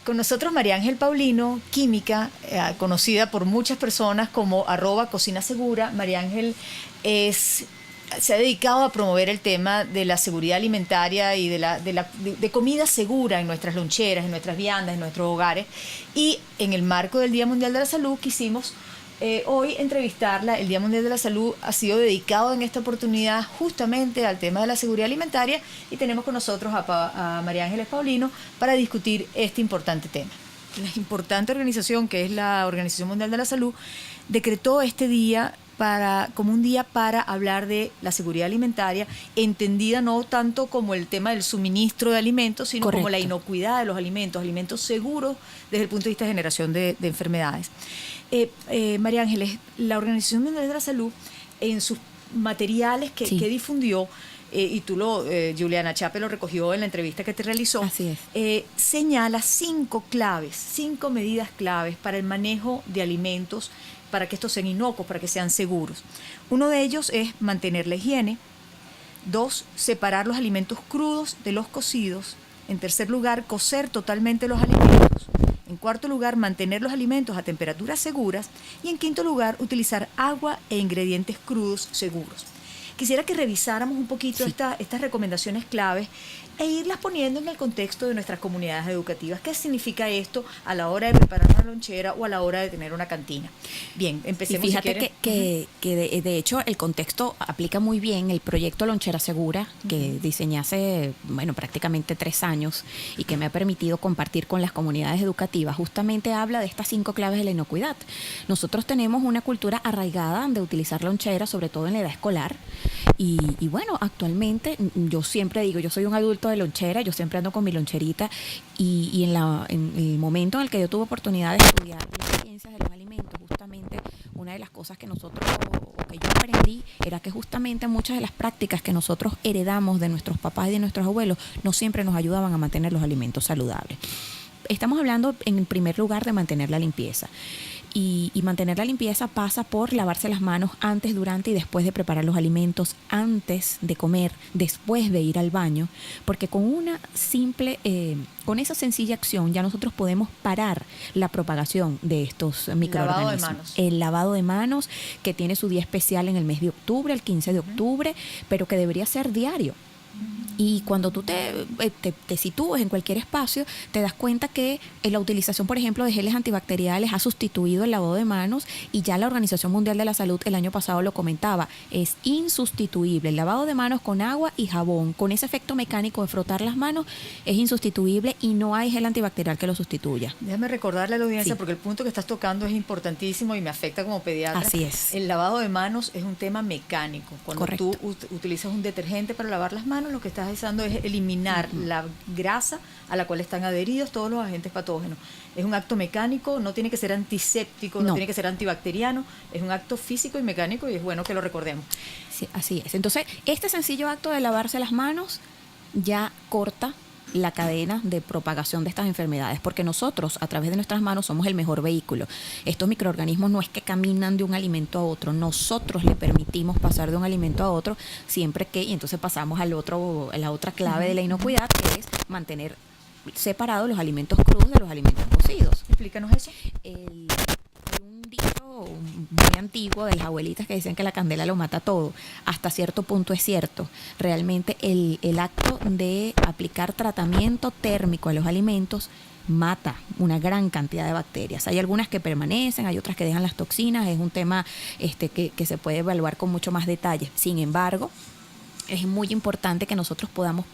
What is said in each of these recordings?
Con nosotros María Ángel Paulino, química, conocida por muchas personas como @cocina segura. María Ángel se ha dedicado a promover el tema de la seguridad alimentaria y de comida segura en nuestras loncheras, en nuestras viandas, en nuestros hogares. Y en el marco del Día Mundial de la Salud quisimos hoy entrevistarla. El Día Mundial de la Salud ha sido dedicado en esta oportunidad justamente al tema de la seguridad alimentaria y tenemos con nosotros a María Ángeles Paulino para discutir este importante tema. La importante organización, que es la Organización Mundial de la Salud, decretó este día como un día para hablar de la seguridad alimentaria, entendida no tanto como el tema del suministro de alimentos, sino como la inocuidad de los alimentos seguros desde el punto de vista de generación de enfermedades. María Ángeles, la Organización Mundial de la Salud, en sus materiales que difundió, y Juliana Chape lo recogió en la entrevista que te realizó, así es. Señala 5 medidas claves para el manejo de alimentos, para que estos sean inocuos, para que sean seguros. Uno de ellos es mantener la higiene. 2, separar los alimentos crudos de los cocidos. En tercer lugar, cocer totalmente los alimentos. En cuarto lugar, mantener los alimentos a temperaturas seguras. Y en quinto lugar, utilizar agua e ingredientes crudos seguros. Quisiera que revisáramos un poquito estas recomendaciones claves e irlas poniendo en el contexto de nuestras comunidades educativas. ¿Qué significa esto a la hora de preparar una lonchera o a la hora de tener una cantina? Bien, empecemos. Y fíjate que de hecho el contexto aplica muy bien el proyecto Lonchera Segura, que diseñé hace, prácticamente 3 años y que me ha permitido compartir con las comunidades educativas. Justamente habla de estas 5 claves de la inocuidad. Nosotros tenemos una cultura arraigada de utilizar loncheras, sobre todo en la edad escolar. Y actualmente yo siempre digo, yo soy un adulto de lonchera, yo siempre ando con mi loncherita y en el momento en el que yo tuve oportunidad de estudiar las ciencias de los alimentos, justamente una de las cosas que nosotros, o que yo aprendí, era que justamente muchas de las prácticas que nosotros heredamos de nuestros papás y de nuestros abuelos no siempre nos ayudaban a mantener los alimentos saludables. Estamos hablando en primer lugar de mantener la limpieza. Y mantener la limpieza pasa por lavarse las manos antes, durante y después de preparar los alimentos, antes de comer, después de ir al baño, porque con esa sencilla acción ya nosotros podemos parar la propagación de estos microorganismos. El lavado de manos, que tiene su día especial en el mes de octubre, el 15 de octubre, pero que debería ser diario. Y cuando tú te sitúes en cualquier espacio, te das cuenta que la utilización, por ejemplo, de geles antibacteriales ha sustituido el lavado de manos, y ya la Organización Mundial de la Salud el año pasado lo comentaba, es insustituible. El lavado de manos con agua y jabón, con ese efecto mecánico de frotar las manos, es insustituible y no hay gel antibacterial que lo sustituya. Déjame recordarle a la audiencia, porque el punto que estás tocando es importantísimo y me afecta como pediatra. Así es. El lavado de manos es un tema mecánico. Cuando tú utilizas un detergente para lavar las manos, lo que estás haciendo es eliminar la grasa a la cual están adheridos todos los agentes patógenos. Es un acto mecánico, no tiene que ser antiséptico, no tiene que ser antibacteriano, es un acto físico y mecánico, y es bueno que lo recordemos. Sí, así es. Entonces, este sencillo acto de lavarse las manos ya corta la cadena de propagación de estas enfermedades, porque nosotros a través de nuestras manos somos el mejor vehículo. Estos microorganismos no es que caminan de un alimento a otro, nosotros le permitimos pasar de un alimento a otro, siempre que, y entonces pasamos a la otra clave de la inocuidad, que es mantener separados los alimentos crudos de los alimentos cocidos. Explícanos eso. Hay un dicho muy antiguo de las abuelitas que dicen que la candela lo mata todo. Hasta cierto punto es cierto. Realmente el acto de aplicar tratamiento térmico a los alimentos mata una gran cantidad de bacterias. Hay algunas que permanecen, hay otras que dejan las toxinas. Es un tema que se puede evaluar con mucho más detalle. Sin embargo, es muy importante que nosotros podamos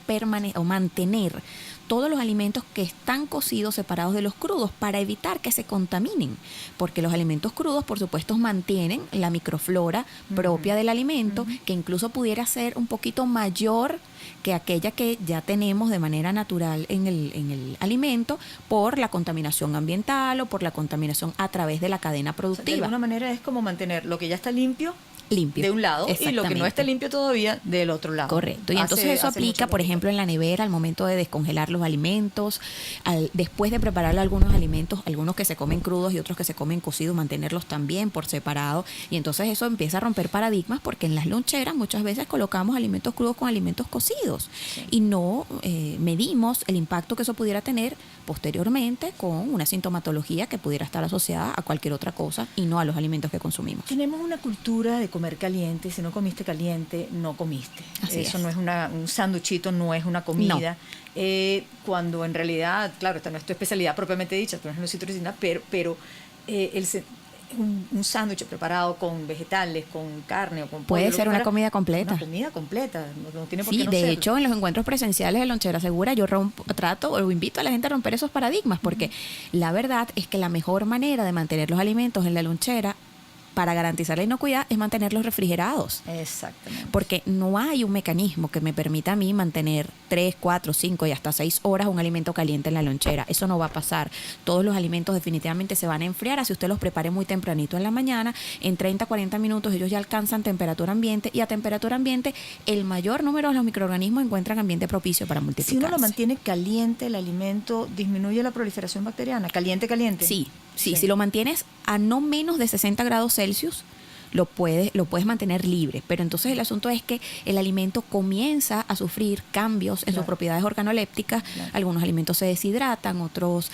mantener todos los alimentos que están cocidos separados de los crudos para evitar que se contaminen, porque los alimentos crudos, por supuesto, mantienen la microflora propia del alimento, que incluso pudiera ser un poquito mayor que aquella que ya tenemos de manera natural en el alimento, por la contaminación ambiental o por la contaminación a través de la cadena productiva. O sea, de alguna manera es como mantener lo que ya está limpio limpio de un lado y lo que no Exactamente. esté limpio todavía del otro lado. Correcto. Y entonces eso Hace mucho aplica, por lógica. ejemplo, en la nevera al momento de descongelar los alimentos, después de preparar algunos alimentos, algunos que se comen crudos y otros que se comen cocidos, mantenerlos también por separado. Y entonces eso empieza a romper paradigmas porque en las loncheras muchas veces colocamos alimentos crudos con alimentos cocidos y no medimos el impacto que eso pudiera tener posteriormente con una sintomatología que pudiera estar asociada a cualquier otra cosa y no a los alimentos que consumimos. Tenemos una cultura de comer caliente. Si no comiste caliente, no comiste. Así Eso es. no es un sanduchito, no es una comida. Cuando en realidad, claro, esta no es tu especialidad propiamente dicha, tú no eres nutricionista, pero un sándwich preparado con vegetales, con carne o con pollo, Puede lo que ser una fuera, comida completa. Una comida completa, no tiene por qué Sí, no de serlo. hecho, en los encuentros presenciales de Lonchera Segura yo trato o invito a la gente a romper esos paradigmas porque la verdad es que la mejor manera de mantener los alimentos en la lonchera para garantizar la inocuidad es mantenerlos refrigerados. Exactamente. Porque no hay un mecanismo que me permita a mí mantener 3, 4, 5 y hasta 6 horas un alimento caliente en la lonchera. Eso no va a pasar. Todos los alimentos definitivamente se van a enfriar. Así usted los prepare muy tempranito en la mañana, en 30, 40 minutos ellos ya alcanzan temperatura ambiente y a temperatura ambiente el mayor número de los microorganismos encuentran ambiente propicio para multiplicarse. Si uno lo mantiene caliente, el alimento disminuye la proliferación bacteriana. Caliente, caliente. Sí, si lo mantienes a no menos de 60 grados Celsius, lo puedes mantener libre. Pero entonces el asunto es que el alimento comienza a sufrir cambios en sus propiedades organolépticas. Algunos alimentos se deshidratan, otros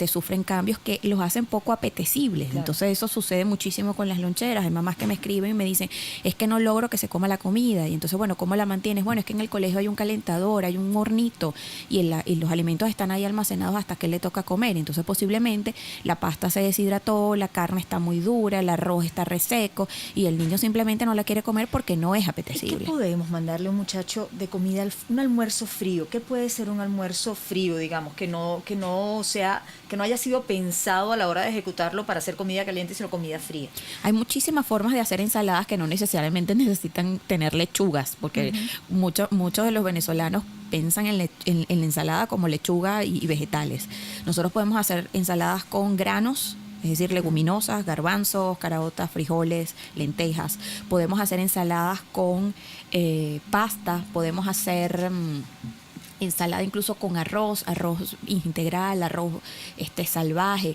sufren cambios que los hacen poco apetecibles. Entonces eso sucede muchísimo con las loncheras. Hay mamás que me escriben y me dicen, es que no logro que se coma la comida. Y entonces, bueno, ¿cómo la mantienes? Bueno, es que en el colegio hay un calentador, hay un hornito y los alimentos están ahí almacenados hasta que le toca comer. Entonces posiblemente la pasta se deshidrató, la carne está muy dura, el arroz está reseco y el niño simplemente no la quiere comer porque no es apetecible. ¿Qué podemos mandarle a un muchacho de comida, un almuerzo frío? ¿Qué puede ser un almuerzo frío, digamos, que no haya sido pensado a la hora de ejecutarlo para hacer comida caliente, sino comida fría? Hay muchísimas formas de hacer ensaladas que no necesariamente necesitan tener lechugas, porque muchos de los venezolanos piensan en la ensalada como lechuga y vegetales. Nosotros podemos hacer ensaladas con granos, es decir, leguminosas, garbanzos, caraotas, frijoles, lentejas. Podemos hacer ensaladas con pasta, podemos hacer ensalada incluso con arroz integral, arroz salvaje.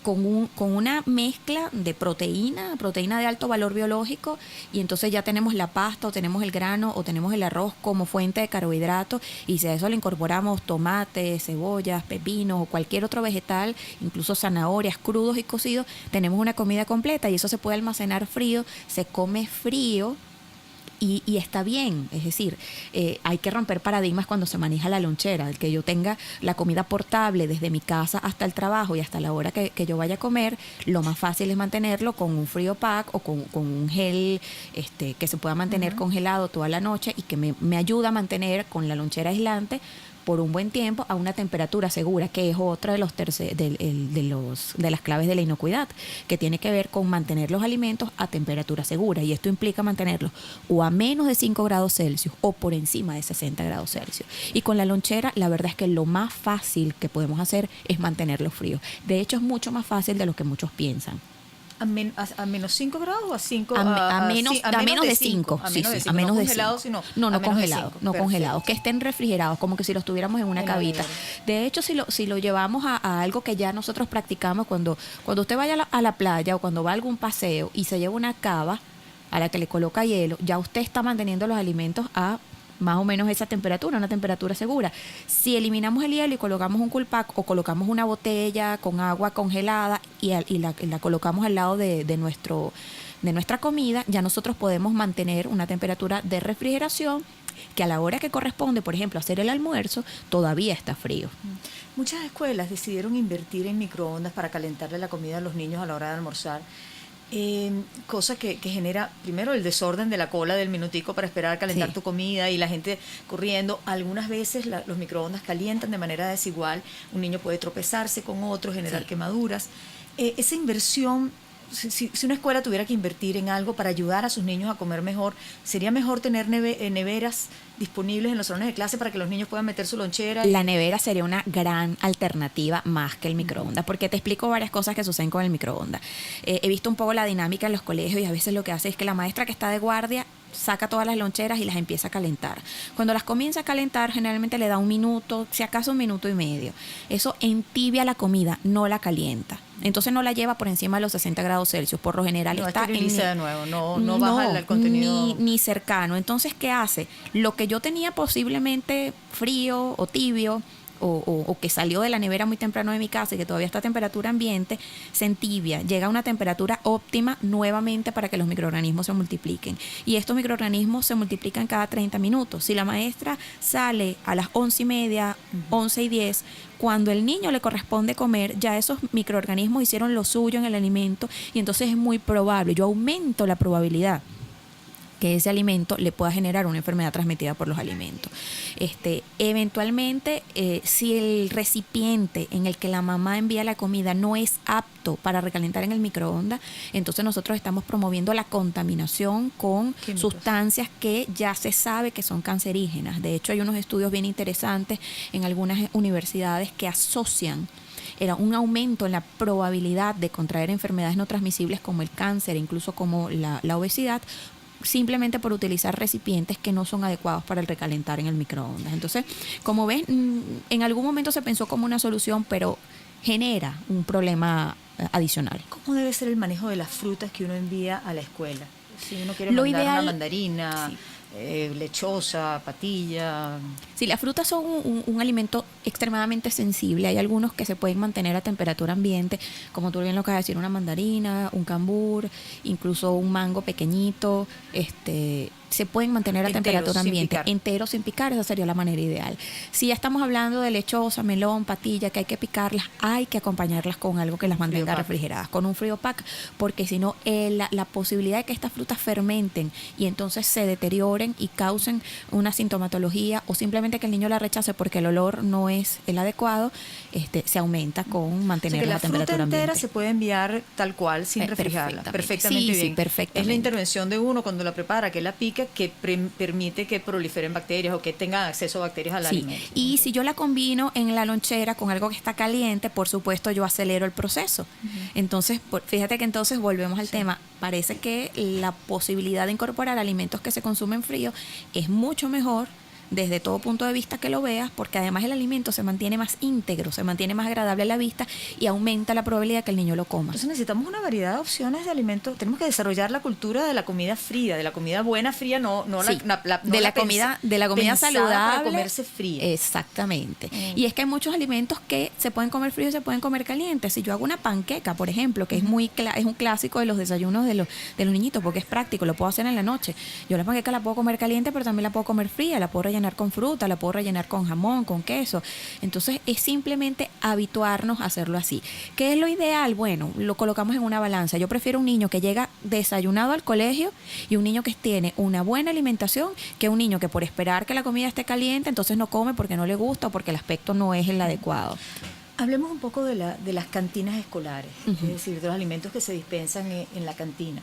Con una mezcla de proteína de alto valor biológico, y entonces ya tenemos la pasta o tenemos el grano o tenemos el arroz como fuente de carbohidratos, y si a eso le incorporamos tomates, cebollas, pepinos o cualquier otro vegetal, incluso zanahorias crudos y cocidos, tenemos una comida completa y eso se puede almacenar frío, se come frío. Y está bien, es decir, hay que romper paradigmas cuando se maneja la lonchera, el que yo tenga la comida portable desde mi casa hasta el trabajo y hasta la hora que yo vaya a comer. Lo más fácil es mantenerlo con un frío pack o con un gel que se pueda mantener congelado toda la noche y que me ayuda a mantener con la lonchera aislante por un buen tiempo a una temperatura segura, que es otra de las claves de la inocuidad, que tiene que ver con mantener los alimentos a temperatura segura, y esto implica mantenerlos o a menos de 5 grados Celsius o por encima de 60 grados Celsius. Y con la lonchera, la verdad es que lo más fácil que podemos hacer es mantenerlos fríos. De hecho, es mucho más fácil de lo que muchos piensan. ¿A menos 5 grados o a 5? A menos de 5. Sí, a menos de 5. No congelados, no congelados, que estén refrigerados, como que si los tuviéramos en una cavita. De hecho, si lo llevamos a algo que ya nosotros practicamos, cuando usted vaya a la playa o cuando va a algún paseo y se lleva una cava a la que le coloca hielo, ya usted está manteniendo los alimentos a más o menos esa temperatura, una temperatura segura. Si eliminamos el hielo y colocamos un cool pack o colocamos una botella con agua congelada y la colocamos al lado de nuestra comida, ya nosotros podemos mantener una temperatura de refrigeración que a la hora que corresponde, por ejemplo, hacer el almuerzo, todavía está frío. Muchas escuelas decidieron invertir en microondas para calentarle la comida a los niños a la hora de almorzar. Cosa que genera primero el desorden de la cola del minutico para esperar a calentar tu comida y la gente corriendo. Algunas veces los microondas calientan de manera desigual, un niño puede tropezarse con otro, generar quemaduras. Esa inversión si una escuela tuviera que invertir en algo para ayudar a sus niños a comer mejor, ¿sería mejor tener neveras disponibles en los salones de clase para que los niños puedan meter su lonchera? La nevera sería una gran alternativa más que el microondas, porque te explico varias cosas que suceden con el microondas. He visto un poco la dinámica en los colegios y a veces lo que hace es que la maestra que está de guardia saca todas las loncheras y las empieza a calentar. Cuando las comienza a calentar, generalmente le da 1 minuto, si acaso 1,5 minutos. Eso entibia la comida, no la calienta. Entonces no la lleva por encima de los 60 grados Celsius. Por lo general no está esteriliza de nuevo, no baja el contenido. Ni cercano. Entonces, ¿qué hace? Lo que yo tenía posiblemente frío o tibio, o que salió de la nevera muy temprano de mi casa y que todavía está a temperatura ambiente, se entibia, llega a una temperatura óptima nuevamente para que los microorganismos se multipliquen. Y estos microorganismos se multiplican cada 30 minutos. Si la maestra sale a las 11:30, 11:10, cuando el niño le corresponde comer, ya esos microorganismos hicieron lo suyo en el alimento y entonces es muy probable, yo aumento la probabilidad que ese alimento le pueda generar una enfermedad transmitida por los alimentos. Eventualmente, si el recipiente en el que la mamá envía la comida no es apto para recalentar en el microondas, entonces nosotros estamos promoviendo la contaminación con sustancias que ya se sabe que son cancerígenas. De hecho, hay unos estudios bien interesantes en algunas universidades que asocian un aumento en la probabilidad de contraer enfermedades no transmisibles como el cáncer, incluso como la obesidad, simplemente por utilizar recipientes que no son adecuados para el recalentar en el microondas. Entonces, como ves, en algún momento se pensó como una solución, pero genera un problema adicional. ¿Cómo debe ser el manejo de las frutas que uno envía a la escuela? Si uno quiere mandar una mandarina, sí, lechosa, patilla. Sí, las frutas son un alimento extremadamente sensible. Hay algunos que se pueden mantener a temperatura ambiente, como tú bien lo acabas de decir, una mandarina, un cambur, incluso un mango pequeñito, se pueden mantener a temperatura ambiente, enteros sin picar, esa sería la manera ideal. Si ya estamos hablando de lechosa, melón, patilla, que hay que picarlas, hay que acompañarlas con algo que las mantenga refrigeradas, con un frío pack, porque si no, la posibilidad de que estas frutas fermenten y entonces se deterioren y causen una sintomatología o simplemente que el niño la rechace porque el olor no es el adecuado, se aumenta con mantenerla a temperatura ambiente. La fruta entera se puede enviar tal cual, sin refrigerarla, perfectamente bien. Sí, perfectamente. Es la intervención de uno cuando la prepara, que la pica, que permite que proliferen bacterias o que tengan acceso a bacterias al alimento. Y si yo la combino en la lonchera con algo que está caliente, por supuesto yo acelero el proceso. Entonces, fíjate que entonces volvemos al tema. Parece que la posibilidad de incorporar alimentos que se consumen fríos es mucho mejor desde todo punto de vista que lo veas, porque además el alimento se mantiene más íntegro, se mantiene más agradable a la vista y aumenta la probabilidad de que el niño lo coma. Entonces necesitamos una variedad de opciones de alimentos. Tenemos que desarrollar la cultura de la comida fría, de la comida buena fría, de la comida saludable para comerse fría. Exactamente. Y es que hay muchos alimentos que se pueden comer fríos y se pueden comer calientes. Si yo hago una panqueca, por ejemplo, que es un clásico de los desayunos de los niñitos, porque es práctico, lo puedo hacer en la noche. Yo la panqueca la puedo comer caliente, pero también la puedo comer fría, la puedo rellenar con fruta, la puedo rellenar con jamón, con queso. Entonces es simplemente habituarnos a hacerlo así. ¿Qué es lo ideal? Bueno, lo colocamos en una balanza. Yo prefiero un niño que llega desayunado al colegio y un niño que tiene una buena alimentación que un niño que por esperar que la comida esté caliente entonces no come porque no le gusta o porque el aspecto no es el adecuado. Hablemos un poco de las cantinas escolares, es decir, de los alimentos que se dispensan en la cantina.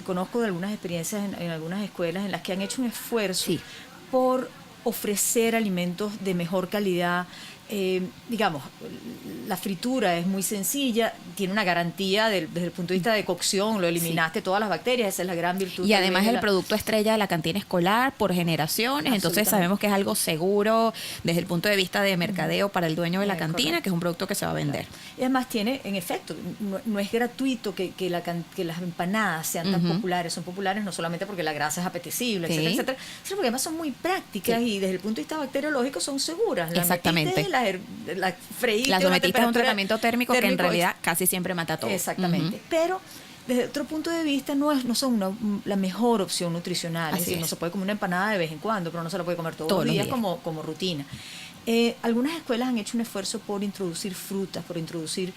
Conozco de algunas experiencias en algunas escuelas en las que han hecho un esfuerzo por ofrecer alimentos de mejor calidad. Digamos, la fritura es muy sencilla, tiene una garantía desde el punto de vista de cocción, lo eliminaste todas las bacterias, esa es la gran virtud. Y además el producto estrella de la cantina escolar por generaciones, entonces sabemos que es algo seguro desde el punto de vista de mercadeo para el dueño de la cantina, que es un producto que se va a vender. Y además tiene, en efecto, no es gratuito que las empanadas sean tan populares, son populares no solamente porque la grasa es apetecible, etcétera, sino porque además son muy prácticas y desde el punto de vista bacteriológico son seguras. Exactamente. La freíste, la sometiste a un tratamiento térmico que en realidad casi siempre mata todo. Exactamente. Pero desde otro punto de vista no son la mejor opción nutricional. Es decir, no se puede comer una empanada de vez en cuando, pero no se la puede comer todos los días. Como rutina. Algunas escuelas han hecho un esfuerzo por introducir frutas, por introducir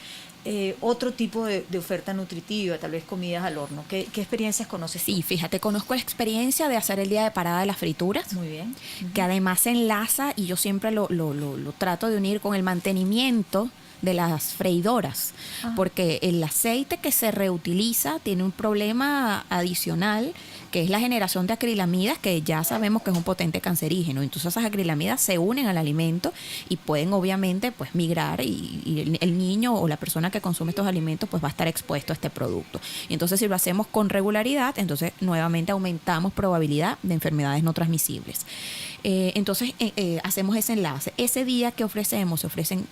otro tipo de oferta nutritiva, tal vez comidas al horno. ¿Qué experiencias conoces? Sí, fíjate, conozco la experiencia de hacer el día de parada de las frituras. Muy bien. Que además se enlaza, y yo siempre lo trato de unir con el mantenimiento de las freidoras, porque el aceite que se reutiliza tiene un problema adicional, que es la generación de acrilamidas, que ya sabemos que es un potente cancerígeno. Entonces esas acrilamidas se unen al alimento y pueden obviamente pues migrar, y el niño o la persona que consume estos alimentos pues va a estar expuesto a este producto. Y entonces si lo hacemos con regularidad, entonces nuevamente aumentamos probabilidad de enfermedades no transmisibles. Entonces hacemos ese enlace. Ese día que ofrecemos, se ofrecen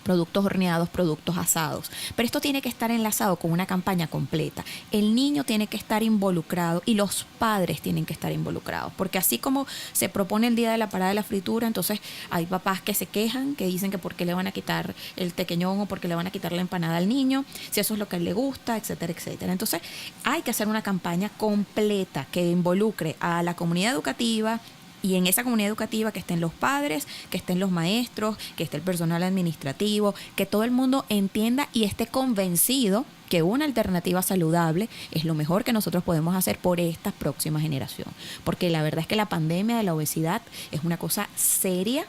productos horneados, productos asados. Pero esto tiene que estar enlazado con una campaña completa. El niño tiene que estar involucrado y los padres tienen que estar involucrados. Porque así como se propone el día de la parada de la fritura, entonces hay papás que se quejan, que dicen que por qué le van a quitar el tequeñón o por qué le van a quitar la empanada al niño, si eso es lo que a él le gusta, etcétera, etcétera. Entonces hay que hacer una campaña completa que involucre a la comunidad educativa, y en esa comunidad educativa que estén los padres, que estén los maestros, que esté el personal administrativo, que todo el mundo entienda y esté convencido que una alternativa saludable es lo mejor que nosotros podemos hacer por esta próxima generación. Porque la verdad es que la pandemia de la obesidad es una cosa seria.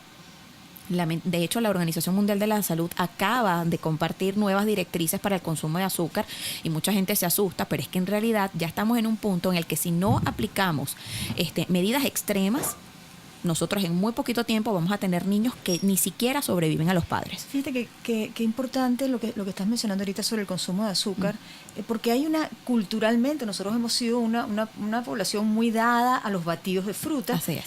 De hecho, la Organización Mundial de la Salud acaba de compartir nuevas directrices para el consumo de azúcar y mucha gente se asusta, pero es que en realidad ya estamos en un punto en el que si no aplicamos medidas extremas, nosotros en muy poquito tiempo vamos a tener niños que ni siquiera sobreviven a los padres. Fíjate que importante lo que estás mencionando ahorita sobre el consumo de azúcar, porque hay culturalmente nosotros hemos sido una población muy dada a los batidos de fruta. Así es.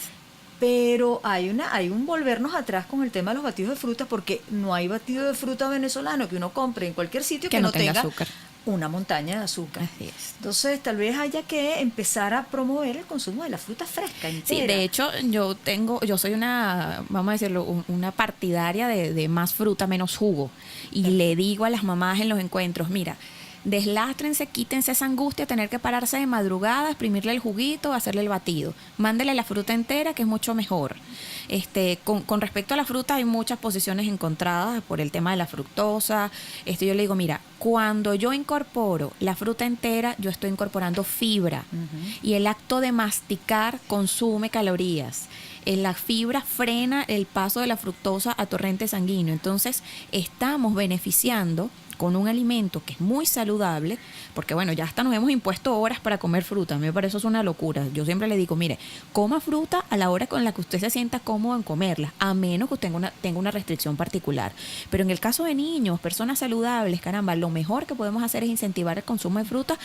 Pero hay un volvernos atrás con el tema de los batidos de fruta, porque no hay batido de fruta venezolano que uno compre en cualquier sitio que no tenga azúcar, una montaña de azúcar. Así es. Entonces tal vez haya que empezar a promover el consumo de la fruta fresca entera. Sí, de hecho yo soy vamos a decirlo, una partidaria de más fruta, menos jugo. Y le digo a las mamás en los encuentros, mira, deslástrense, quítense esa angustia de tener que pararse de madrugada, exprimirle el juguito, hacerle el batido. Mándele la fruta entera, que es mucho mejor. Con respecto a la fruta hay muchas posiciones encontradas por el tema de la fructosa. Yo le digo, mira, cuando yo incorporo la fruta entera, yo estoy incorporando fibra. Y el acto de masticar consume calorías. La fibra frena el paso de la fructosa a torrente sanguíneo. Entonces, estamos beneficiando con un alimento que es muy saludable, porque bueno, ya hasta nos hemos impuesto horas para comer fruta. A mí me parece eso es una locura. Yo siempre le digo, mire, coma fruta a la hora con la que usted se sienta cómodo en comerla, a menos que usted tenga una restricción particular. Pero en el caso de niños, personas saludables, caramba, lo mejor que podemos hacer es incentivar el consumo de fruta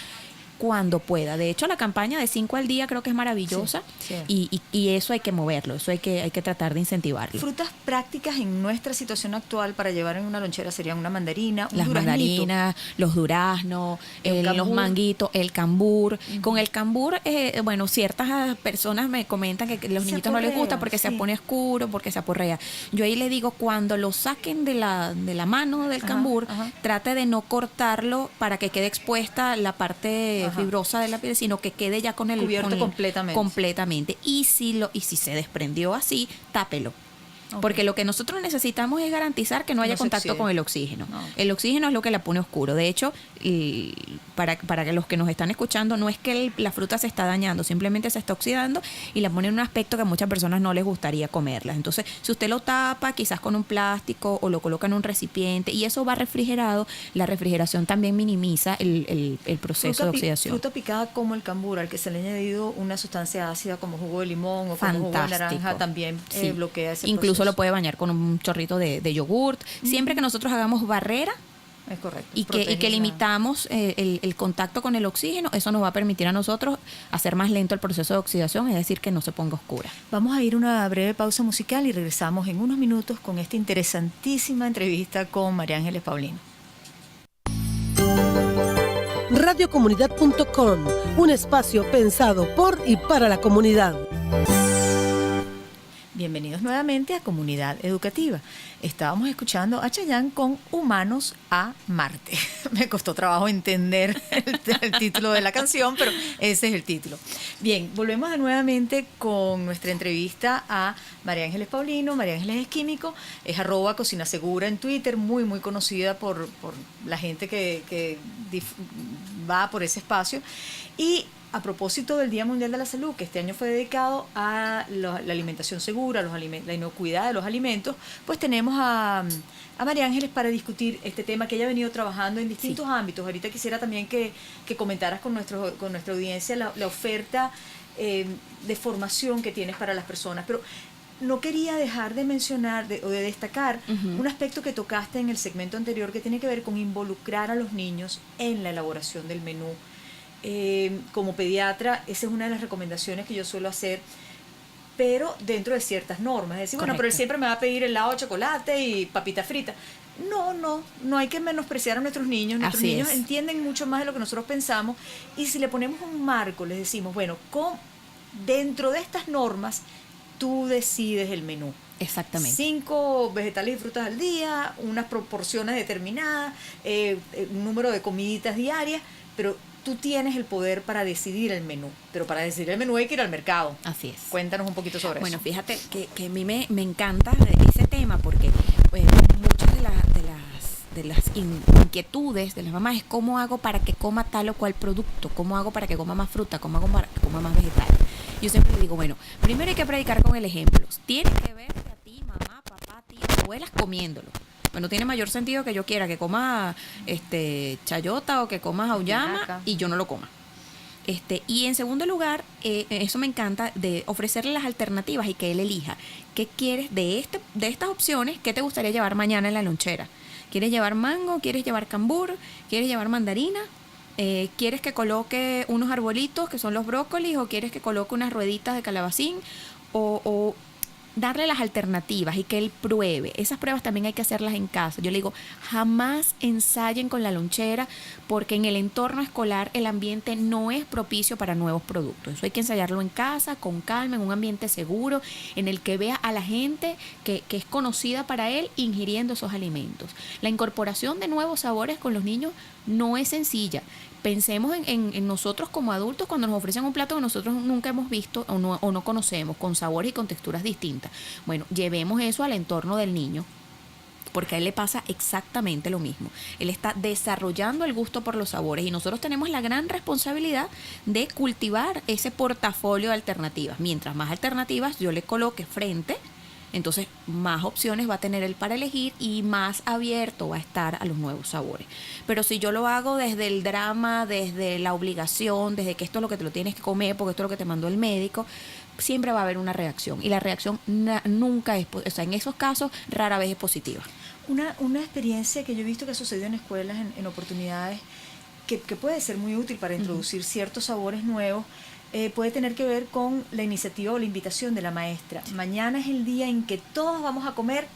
cuando pueda. De hecho, la campaña de 5 al día creo que es maravillosa, y eso hay que moverlo, eso hay que tratar de incentivarlo. Frutas prácticas en nuestra situación actual para llevar en una lonchera serían una mandarina, las mandarinas, los duraznos, los manguitos, el cambur. Con el cambur, bueno, ciertas personas me comentan que los niñitos no les gusta porque se pone oscuro, porque se aporrea. Yo ahí le digo, cuando lo saquen de la mano del cambur, trate de no cortarlo para que quede expuesta la parte fibrosa de la piel, sino que quede ya con el cubierto completamente. Y si se desprendió así, tápelo. Porque lo que nosotros necesitamos es garantizar que no haya contacto con el oxígeno. El oxígeno es lo que la pone oscuro. De hecho, para los que nos están escuchando, no es que la fruta se está dañando, simplemente se está oxidando y la pone en un aspecto que a muchas personas no les gustaría comerla. Entonces, si usted lo tapa quizás con un plástico o lo coloca en un recipiente y eso va refrigerado, la refrigeración también minimiza el proceso de oxidación. Fruta picada como el cambur, al que se le ha añadido una sustancia ácida como jugo de limón o como jugo de naranja, también bloquea ese Incluso proceso. lo puede bañar con un chorrito de yogurt. Siempre que nosotros hagamos barrera, es correcto, y que limitamos el contacto con el oxígeno, eso nos va a permitir a nosotros hacer más lento el proceso de oxidación, es decir, que no se ponga oscura. Vamos a ir a una breve pausa musical y regresamos en unos minutos con esta interesantísima entrevista con María Ángeles Paulino. Radiocomunidad.com, un espacio pensado por y para la comunidad. Bienvenidos nuevamente a Comunidad Educativa. Estábamos escuchando a Chayanne con Humanos a Marte. Me costó trabajo entender el título de la canción, pero ese es el título. Bien, volvemos nuevamente con nuestra entrevista a María Ángeles Paulino. María Ángeles es químico, es @cocinasegura en Twitter, muy conocida por la gente que va por ese espacio. Y a propósito del Día Mundial de la Salud, que este año fue dedicado a la alimentación segura, la inocuidad de los alimentos, pues tenemos a María Ángeles para discutir este tema que ella ha venido trabajando en distintos ámbitos. Ahorita quisiera también que comentaras con nuestra audiencia la oferta de formación que tienes para las personas, pero no quería dejar de mencionar o de destacar un aspecto que tocaste en el segmento anterior que tiene que ver con involucrar a los niños en la elaboración del menú. Como pediatra, esa es una de las recomendaciones que yo suelo hacer, pero dentro de ciertas normas. Es decir, bueno, pero él siempre me va a pedir helado de chocolate y papita frita. No hay que menospreciar a nuestros niños. Nuestros niños entienden mucho más de lo que nosotros pensamos, y si le ponemos un marco, les decimos, bueno, dentro de estas normas, tú decides el menú. Exactamente. 5 vegetales y frutas al día, unas proporciones determinadas, un número de comiditas diarias, pero tú tienes el poder para decidir el menú. Pero para decidir el menú hay que ir al mercado. Así es. Cuéntanos un poquito sobre eso. Bueno, fíjate que a mí me encanta ese tema porque muchas de las inquietudes de las mamás es cómo hago para que coma tal o cual producto, cómo hago para que coma más fruta, cómo hago para que coma más vegetal. Yo siempre le digo, bueno, primero hay que predicar con el ejemplo. Tienes que verte a ti, mamá, papá, tío, abuelas comiéndolo. Bueno, tiene mayor sentido que yo quiera que coma chayota o que coma auyama y yo no lo coma. Y en segundo lugar, eso me encanta, de ofrecerle las alternativas y que él elija. ¿Qué quieres de estas opciones? ¿Qué te gustaría llevar mañana en la lonchera? ¿Quieres llevar mango? ¿Quieres llevar cambur? ¿Quieres llevar mandarina? ¿Quieres que coloque unos arbolitos que son los brócolis? ¿O quieres que coloque unas rueditas de calabacín? O darle las alternativas y que él pruebe. Esas pruebas también hay que hacerlas en casa. Yo le digo, jamás ensayen con la lonchera, porque en el entorno escolar el ambiente no es propicio para nuevos productos. Eso hay que ensayarlo en casa, con calma, en un ambiente seguro, en el que vea a la gente que es conocida para él ingiriendo esos alimentos. La incorporación de nuevos sabores con los niños no es sencilla. Pensemos en nosotros como adultos cuando nos ofrecen un plato que nosotros nunca hemos visto o no conocemos, con sabores y con texturas distintas. Bueno, llevemos eso al entorno del niño, porque a él le pasa exactamente lo mismo. Él está desarrollando el gusto por los sabores y nosotros tenemos la gran responsabilidad de cultivar ese portafolio de alternativas. Mientras más alternativas yo le coloque frente, entonces más opciones va a tener él para elegir y más abierto va a estar a los nuevos sabores. Pero si yo lo hago desde el drama, desde la obligación, desde que esto es lo que te lo tienes que comer porque esto es lo que te mandó el médico, siempre va a haber una reacción, y la reacción nunca es, o sea, en esos casos rara vez es positiva. Una experiencia que yo he visto que ha sucedido en escuelas en oportunidades que puede ser muy útil para introducir ciertos sabores nuevos, puede tener que ver con la iniciativa o la invitación de la maestra. Mañana es el día en que todos vamos a comer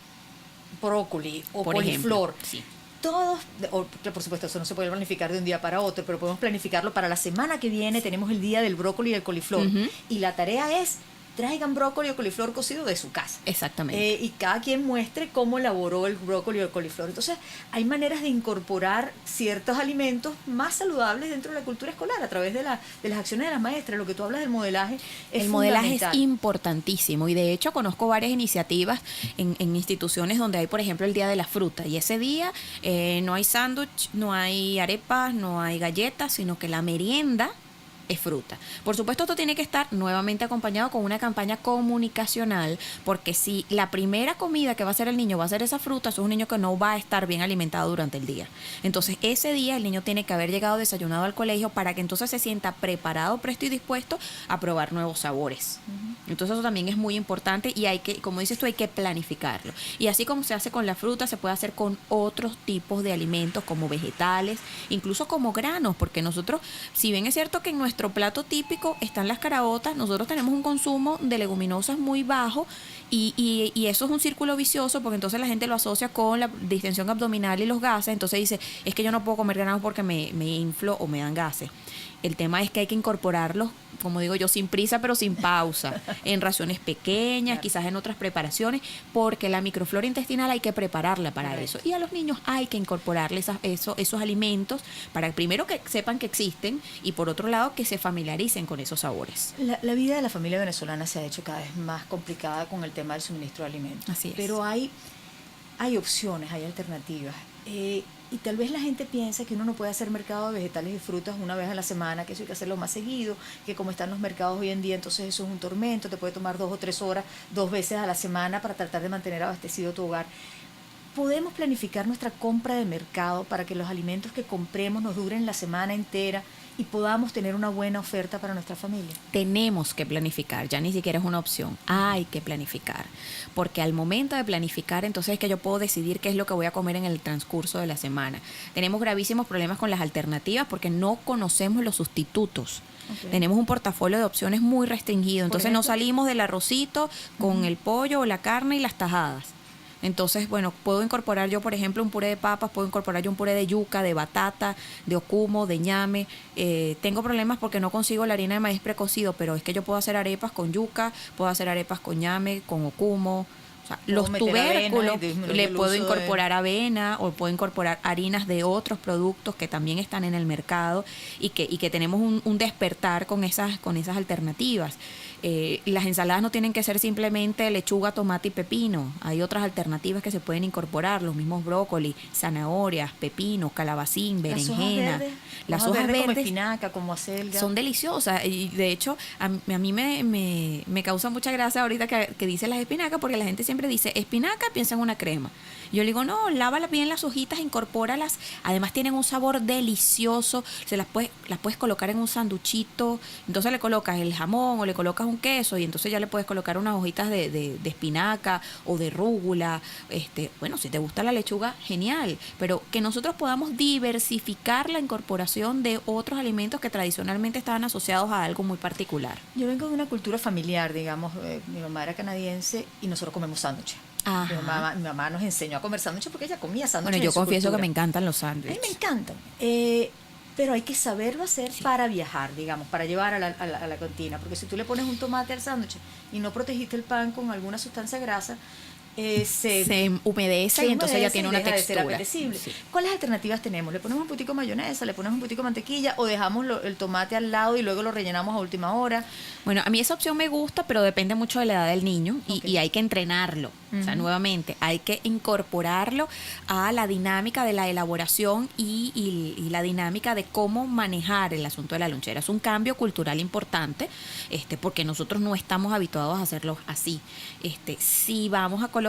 brócoli o coliflor. Sí. Todos, por supuesto, eso no se puede planificar de un día para otro, pero podemos planificarlo para la semana que viene. Tenemos el día del brócoli y el coliflor. Y la tarea es: traigan brócoli o coliflor cocido de su casa. Exactamente. Y cada quien muestre cómo elaboró el brócoli o el coliflor. Entonces, hay maneras de incorporar ciertos alimentos más saludables dentro de la cultura escolar a través de las acciones de las maestras. Lo que tú hablas del modelaje es el modelaje es fundamental. importantísimo, y de hecho conozco varias iniciativas en instituciones donde hay, por ejemplo, el Día de la Fruta, y ese día no hay sándwich, no hay arepas, no hay galletas, sino que la merienda es fruta. Por supuesto, esto tiene que estar nuevamente acompañado con una campaña comunicacional, porque si la primera comida que va a hacer el niño va a ser esa fruta, eso es un niño que no va a estar bien alimentado durante el día. Entonces, ese día el niño tiene que haber llegado desayunado al colegio para que entonces se sienta preparado, presto y dispuesto a probar nuevos sabores. Entonces, eso también es muy importante, y hay que, como dices tú, hay que planificarlo. Y así como se hace con la fruta, se puede hacer con otros tipos de alimentos, como vegetales, incluso como granos, porque nosotros, si bien es cierto que en nuestro plato típico están las caraotas, nosotros tenemos un consumo de leguminosas muy bajo, y eso es un círculo vicioso, porque entonces la gente lo asocia con la distensión abdominal y los gases. Entonces dice, es que yo no puedo comer granos porque me inflo o me dan gases. El tema es que hay que incorporarlos, como digo yo, sin prisa pero sin pausa, en raciones pequeñas, quizás en otras preparaciones, porque la microflora intestinal hay que prepararla para eso. Y a los niños hay que incorporarles esos alimentos para primero que sepan que existen, y por otro lado que se familiaricen con esos sabores. La vida de la familia venezolana se ha hecho cada vez más complicada con el tema del suministro de alimentos. Así es. Pero hay opciones, hay alternativas. Y tal vez la gente piensa que uno no puede hacer mercado de vegetales y frutas una vez a la semana, que eso hay que hacerlo más seguido, que como están los mercados hoy en día, entonces eso es un tormento, te puede tomar 2 o 3 horas, 2 veces a la semana para tratar de mantener abastecido tu hogar. Podemos planificar nuestra compra de mercado para que los alimentos que compremos nos duren la semana entera y podamos tener una buena oferta para nuestra familia. Tenemos que planificar, ya ni siquiera es una opción, hay que planificar, porque al momento de planificar, entonces es que yo puedo decidir qué es lo que voy a comer en el transcurso de la semana. Tenemos gravísimos problemas con las alternativas porque no conocemos los sustitutos. Okay. Tenemos un portafolio de opciones muy restringido, entonces no salimos del arrocito con el pollo o la carne y las tajadas. Entonces, bueno, puedo incorporar yo, por ejemplo, un puré de papas, puedo incorporar yo un puré de yuca, de batata, de ocumo, de ñame. Tengo problemas porque no consigo la harina de maíz precocido, pero es que yo puedo hacer arepas con yuca, puedo hacer arepas con ñame, con ocumo. O sea, los tubérculos, le puedo incorporar avena o puedo incorporar harinas de otros productos que también están en el mercado y que tenemos un despertar con esas alternativas. Las ensaladas no tienen que ser simplemente lechuga, tomate y pepino. Hay otras alternativas que se pueden incorporar, los mismos brócoli, zanahorias, pepino, calabacín, berenjena. Las hojas verdes como espinaca, como acelga. Son deliciosas y de hecho a mí me causa mucha gracia ahorita que dice las espinacas, porque la gente siempre dice espinaca, piensa en una crema. Yo le digo, no, lávalas bien las hojitas, incorpóralas. Además tienen un sabor delicioso. Las puedes colocar en un sanduchito. Entonces le colocas el jamón o le colocas un queso y entonces ya le puedes colocar unas hojitas de espinaca o de rúgula. Bueno, si te gusta la lechuga, genial. Pero que nosotros podamos diversificar la incorporación de otros alimentos que tradicionalmente estaban asociados a algo muy particular. Yo vengo de una cultura familiar, digamos. Mi mamá era canadiense y nosotros comemos sándwiches. Mi mamá nos enseñó a comer sándwiches porque ella comía sándwiches. Bueno, yo confieso que me encantan los sándwiches. A mí me encantan. Pero hay que saberlo hacer para viajar, digamos, para llevar a la cantina. Porque si tú le pones un tomate al sándwich y no protegiste el pan con alguna sustancia grasa, se humedece y entonces ya tiene una textura. Sí. ¿Cuáles alternativas tenemos? ¿Le ponemos un poquitico de mayonesa, le ponemos un poquitico de mantequilla o dejamos el tomate al lado y luego lo rellenamos a última hora? Bueno, a mí esa opción me gusta, pero depende mucho de la edad del niño y hay que entrenarlo. O sea, nuevamente, hay que incorporarlo a la dinámica de la elaboración y la dinámica de cómo manejar el asunto de la lonchera. Es un cambio cultural importante, porque nosotros no estamos habituados a hacerlo así. Si vamos a colocar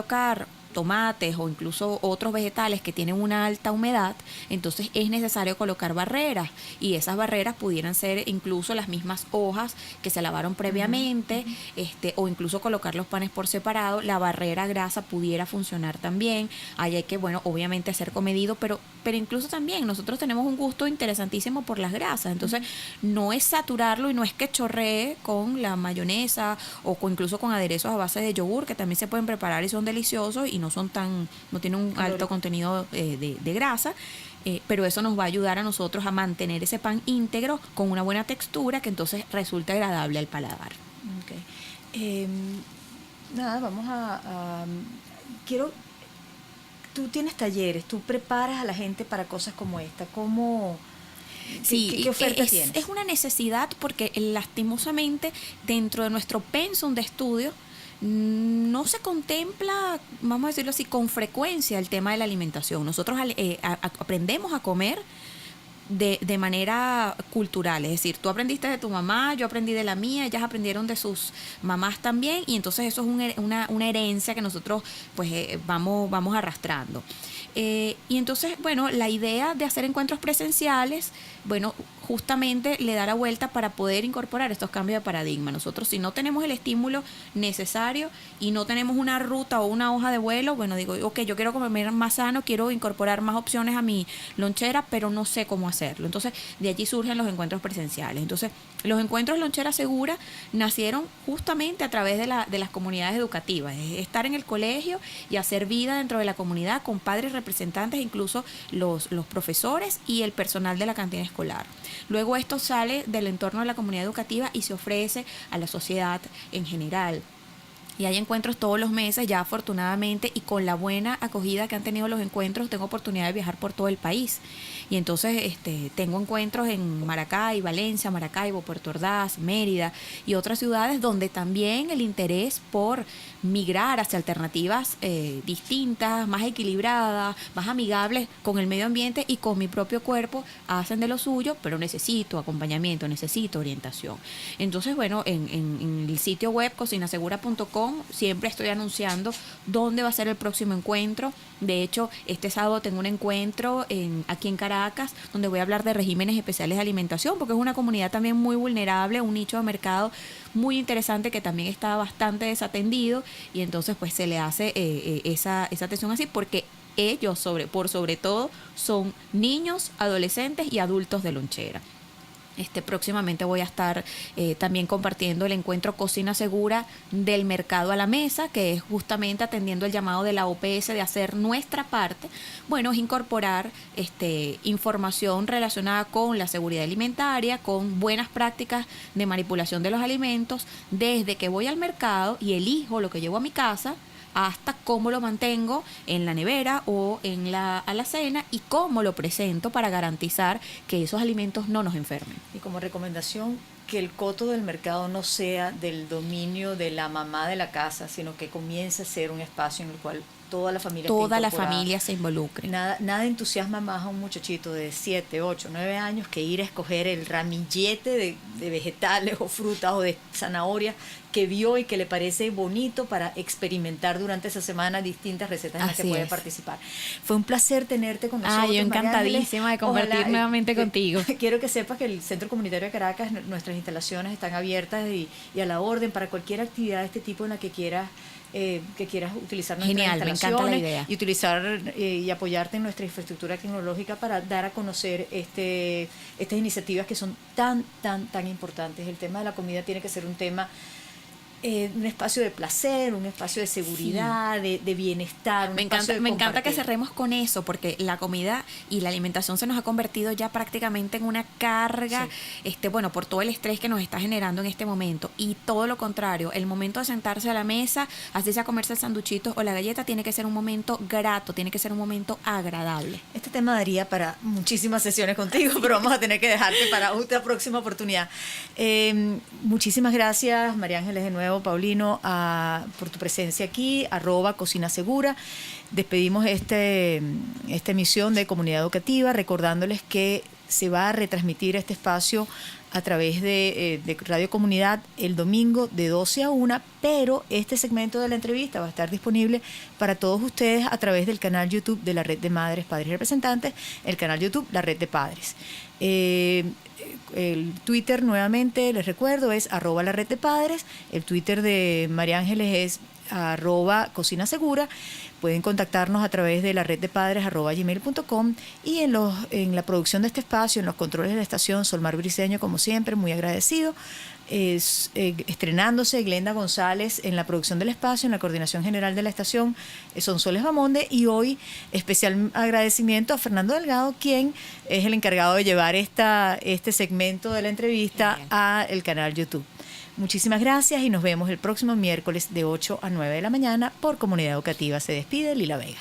tomates o incluso otros vegetales que tienen una alta humedad, entonces es necesario colocar barreras y esas barreras pudieran ser incluso las mismas hojas que se lavaron previamente, o incluso colocar los panes por separado. La barrera grasa pudiera funcionar también. Ahí hay que, bueno, obviamente hacer comedido, pero incluso también nosotros tenemos un gusto interesantísimo por las grasas, entonces no es saturarlo y no es que chorree con la mayonesa incluso con aderezos a base de yogur que también se pueden preparar y son deliciosos y no tienen un alto contenido de grasa, pero eso nos va a ayudar a nosotros a mantener ese pan íntegro con una buena textura que entonces resulta agradable al paladar. Okay. Nada, vamos tú tienes talleres, tú preparas a la gente para cosas como esta, ¿qué ofertas tienes? Es una necesidad porque lastimosamente dentro de nuestro pensum de estudio no se contempla, vamos a decirlo así, con frecuencia el tema de la alimentación. Nosotros aprendemos a comer de manera cultural, es decir, tú aprendiste de tu mamá, yo aprendí de la mía, ellas aprendieron de sus mamás también y entonces eso es una herencia que nosotros pues vamos arrastrando. Y entonces, bueno, la idea de hacer encuentros presenciales, bueno, justamente le da la vuelta para poder incorporar estos cambios de paradigma. Nosotros, si no tenemos el estímulo necesario y no tenemos una ruta o una hoja de vuelo, bueno, digo, ok, yo quiero comer más sano, quiero incorporar más opciones a mi lonchera, pero no sé cómo hacerlo. Entonces, de allí surgen los encuentros presenciales. Entonces, los encuentros Lonchera Segura nacieron justamente a través de las comunidades educativas, es estar en el colegio y hacer vida dentro de la comunidad con padres representantes, incluso los profesores y el personal de la cantina escolar. Luego esto sale del entorno de la comunidad educativa y se ofrece a la sociedad en general. Y hay encuentros todos los meses, ya afortunadamente, y con la buena acogida que han tenido los encuentros, tengo oportunidad de viajar por todo el país. Y entonces tengo encuentros en Maracay, Valencia, Maracaibo, Puerto Ordaz, Mérida y otras ciudades donde también el interés por migrar hacia alternativas distintas, más equilibradas, más amigables con el medio ambiente y con mi propio cuerpo, hacen de lo suyo, pero necesito acompañamiento, necesito orientación. Entonces, bueno, en el sitio web cocinasegura.com siempre estoy anunciando dónde va a ser el próximo encuentro. De hecho, este sábado tengo un encuentro aquí en Caracas, donde voy a hablar de regímenes especiales de alimentación, porque es una comunidad también muy vulnerable, un nicho de mercado muy interesante que también está bastante desatendido, y entonces pues se le hace esa atención así, porque ellos por sobre todo son niños, adolescentes y adultos de lonchera. Próximamente voy a estar también compartiendo el encuentro Cocina Segura del mercado a la mesa, que es justamente atendiendo el llamado de la OPS de hacer nuestra parte. Bueno, es incorporar información relacionada con la seguridad alimentaria, con buenas prácticas de manipulación de los alimentos, desde que voy al mercado y elijo lo que llevo a mi casa, hasta cómo lo mantengo en la nevera o en la alacena y cómo lo presento para garantizar que esos alimentos no nos enfermen. Y como recomendación, que el coto del mercado no sea del dominio de la mamá de la casa, sino que comience a ser un espacio en el cual toda la familia se involucre. Nada entusiasma más a un muchachito de 7, 8, 9 años que ir a escoger el ramillete de vegetales o frutas o de zanahorias que vio y que le parece bonito para experimentar durante esa semana distintas recetas en las que puede participar. Fue un placer tenerte con nosotros. Yo encantadísima de compartir nuevamente contigo. Quiero que sepas que el Centro Comunitario de Caracas, nuestras instalaciones están abiertas y a la orden para cualquier actividad de este tipo en la que quieras utilizar nuestras instalaciones. Me encanta la idea. Y utilizar y apoyarte en nuestra infraestructura tecnológica para dar a conocer estas iniciativas que son tan importantes. El tema de la comida tiene que ser un tema, un espacio de placer, un espacio de seguridad, sí, de bienestar. Me encanta que cerremos con eso, porque la comida y la alimentación se nos ha convertido ya prácticamente en una carga, sí, por todo el estrés que nos está generando en este momento. Y todo lo contrario, el momento de sentarse a la mesa, así sea comerse el sanduchito o la galleta, tiene que ser un momento grato, tiene que ser un momento agradable. Este tema daría para muchísimas sesiones contigo, pero vamos a tener que dejarte para otra próxima oportunidad. Muchísimas gracias, María Ángeles, de nuevo, Paulino, por tu presencia aquí, @Cocina Segura. Despedimos esta emisión de Comunidad Educativa, recordándoles que se va a retransmitir este espacio a través de Radio Comunidad el domingo de 12 a 1, pero este segmento de la entrevista va a estar disponible para todos ustedes a través del canal YouTube de la Red de Madres, Padres y Representantes, el canal YouTube La Red de Padres. El Twitter, nuevamente les recuerdo, es @la red de padres. El Twitter de María Ángeles es @Cocina Segura. Pueden contactarnos a través de la red de padres @gmail.com, y en la producción de este espacio, en los controles de la estación, Solmar Briceño, como siempre, muy agradecido. Estrenándose Glenda González en la producción del espacio, en la coordinación general de la estación, Sonsoles Bamonde, y hoy especial agradecimiento a Fernando Delgado, quien es el encargado de llevar este segmento de la entrevista al canal YouTube. Muchísimas gracias y nos vemos el próximo miércoles de 8 a 9 de la mañana por Comunidad Educativa. Se despide Lila Vega.